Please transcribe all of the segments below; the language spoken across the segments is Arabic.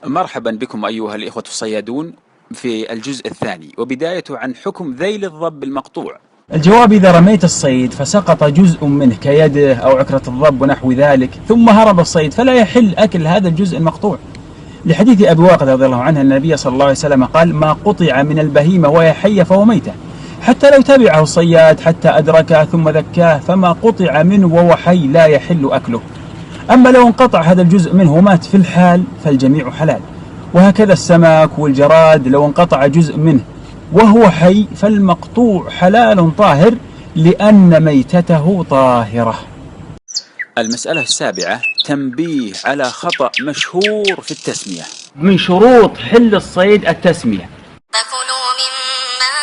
مرحبا بكم أيها الإخوة الصيادون في الجزء الثاني، وبداية عن حكم ذيل الضب المقطوع. الجواب: إذا رميت الصيد فسقط جزء منه كيده أو عكرة الضب ونحو ذلك ثم هرب الصيد فلا يحل أكل هذا الجزء المقطوع، لحديث أبي واقد رضي الله عنه أن النبي صلى الله عليه وسلم قال: ما قطع من البهيمة وهي حية فهو ميتة، حتى لو تبعه الصياد حتى أدركه ثم ذكاه، فما قطع منه وهو حي لا يحل أكله. أما لو انقطع هذا الجزء منه ومات في الحال فالجميع حلال. وهكذا السمك والجراد لو انقطع جزء منه وهو حي فالمقطوع حلال طاهر لأن ميتته طاهرة. المسألة السابعة: تنبيه على خطأ مشهور في التسمية. من شروط حل الصيد التسمية: فكلوا مما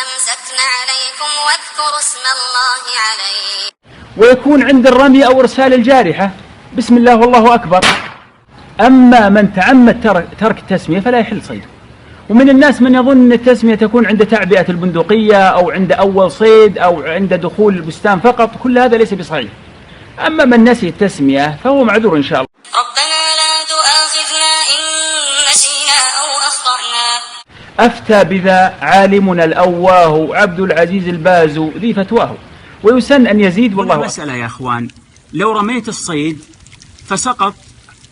أمسكن عليكم واذكروا اسم الله عليه. ويكون عند الرمي أو إرسال الجارحة بسم الله والله أكبر. أما من تعمد ترك التسمية فلا يحل صيده. ومن الناس من يظن أن التسمية تكون عند تعبئة البندقية أو عند أول صيد أو عند دخول البستان فقط، كل هذا ليس بصحيح. أما من نسي التسمية فهو معذور إن شاء الله. ربنا لا تؤاخذنا إن نسينا أو أخطأنا. أفتى بذا عالمنا الأواه عبد العزيز البازو ذي فتواه. ويسن أن يزيد والله أكبر. مسألة يا أخوان: لو رميت الصيد فسقط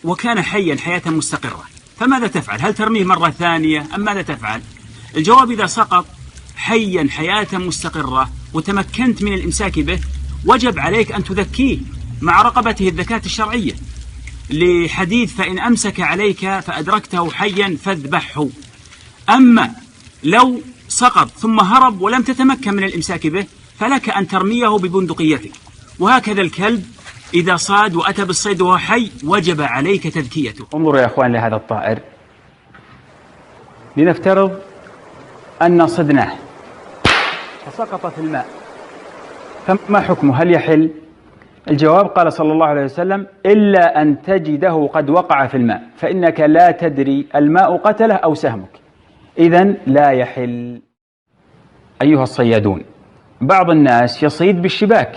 وكان حيا حياة مستقرة فماذا تفعل؟ هل ترميه مرة ثانية أم ماذا تفعل؟ الجواب: إذا سقط حيا حياة مستقرة وتمكنت من الإمساك به وجب عليك أن تذكيه مع رقبته الذكاة الشرعية، لحديث: فإن أمسك عليك فأدركته حيا فاذبحه. أما لو سقط ثم هرب ولم تتمكن من الإمساك به فلك أن ترميه ببندقيتك. وهكذا الكلب إذا صاد وأتى بالصيد وهو حي وجب عليك تذكيته. انظروا يا أخوان لهذا الطائر، لنفترض أن صدناه فسقط في الماء، فما حكمه؟ هل يحل؟ الجواب: قال صلى الله عليه وسلم: إلا أن تجده قد وقع في الماء، فإنك لا تدري الماء قتله أو سهمك، إذن لا يحل. أيها الصيادون، بعض الناس يصيد بالشباك،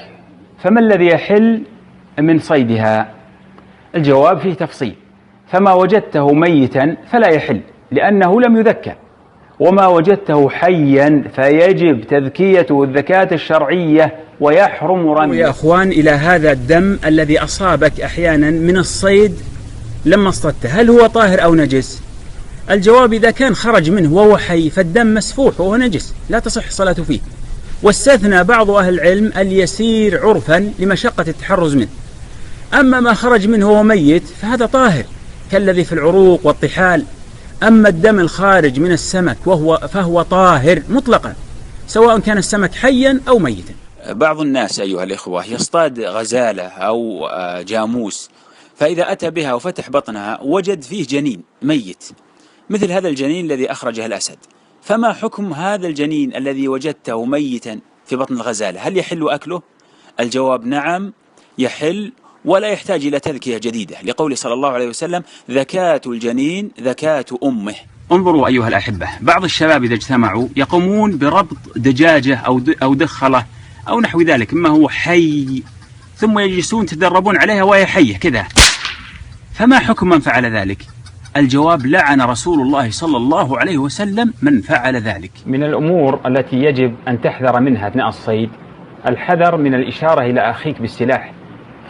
فما الذي يحل من صيدها؟ الجواب فيه تفصيل: فما وجدته ميتا فلا يحل لأنه لم يذكى، وما وجدته حيا فيجب تذكيته الذكاة الشرعية ويحرم رميه. يا أخوان، إلى هذا الدم الذي أصابك أحيانا من الصيد لما اصطدته، هل هو طاهر أو نجس؟ الجواب: إذا كان خرج منه وهو حي فالدم مسفوح وهو نجس لا تصح الصلاة فيه. واستثنى بعض أهل العلم اليسير عرفا لمشقة التحرز منه. أما ما خرج منه وهو ميت فهذا طاهر كالذي في العروق والطحال. أما الدم الخارج من السمك فهو طاهر مطلقا سواء كان السمك حيا أو ميتا. بعض الناس أيها الإخوة يصطاد غزالة أو جاموس، فإذا أتى بها وفتح بطنها وجد فيه جنين ميت مثل هذا الجنين الذي أخرجه الأسد، فما حكم هذا الجنين الذي وجدته ميتا في بطن الغزالة؟ هل يحل أكله؟ الجواب: نعم يحل، ولا يحتاج إلى تذكية جديدة، لقول صلى الله عليه وسلم: ذكاة الجنين ذكاة أمه. انظروا أيها الأحبة، بعض الشباب إذا اجتمعوا يقومون بربط دجاجة أو دخلة أو نحو ذلك مما هو حي، ثم يجلسون يتدربون عليها وهي حية كذا، فما حكم من فعل ذلك؟ الجواب: لعن رسول الله صلى الله عليه وسلم من فعل ذلك. من الأمور التي يجب أن تحذر منها أثناء الصيد الحذر من الإشارة إلى أخيك بالسلاح.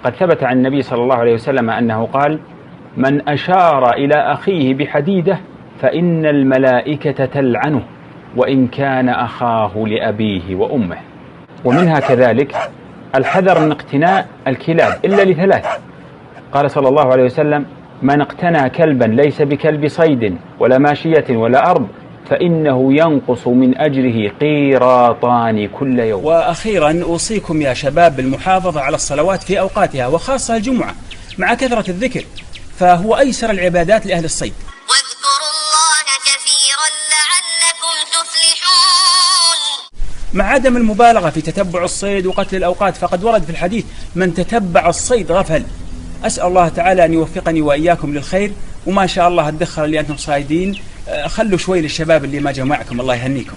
قد ثبت عن النبي صلى الله عليه وسلم أنه قال: من أشار إلى أخيه بحديدة فإن الملائكة تلعنه وإن كان أخاه لأبيه وأمه. ومنها كذلك الحذر من اقتناء الكلاب إلا لثلاث. قال صلى الله عليه وسلم: من اقتنى كلبا ليس بكلب صيد ولا ماشية ولا أرض فإنه ينقص من أجره قيراطان كل يوم. وأخيرا أوصيكم يا شباب بالمحافظة على الصلوات في أوقاتها وخاصة الجمعة مع كثرة الذكر، فهو أيسر العبادات لأهل الصيد. واذكروا الله كثيرا لعلكم تفلحون. مع عدم المبالغة في تتبع الصيد وقتل الأوقات، فقد ورد في الحديث: من تتبع الصيد غفل. أسأل الله تعالى أن يوفقني وإياكم للخير، وما شاء الله الدخل اللي أنتم صايدين خلوا شوي للشباب اللي ما جاء معكم، الله يهنيكم.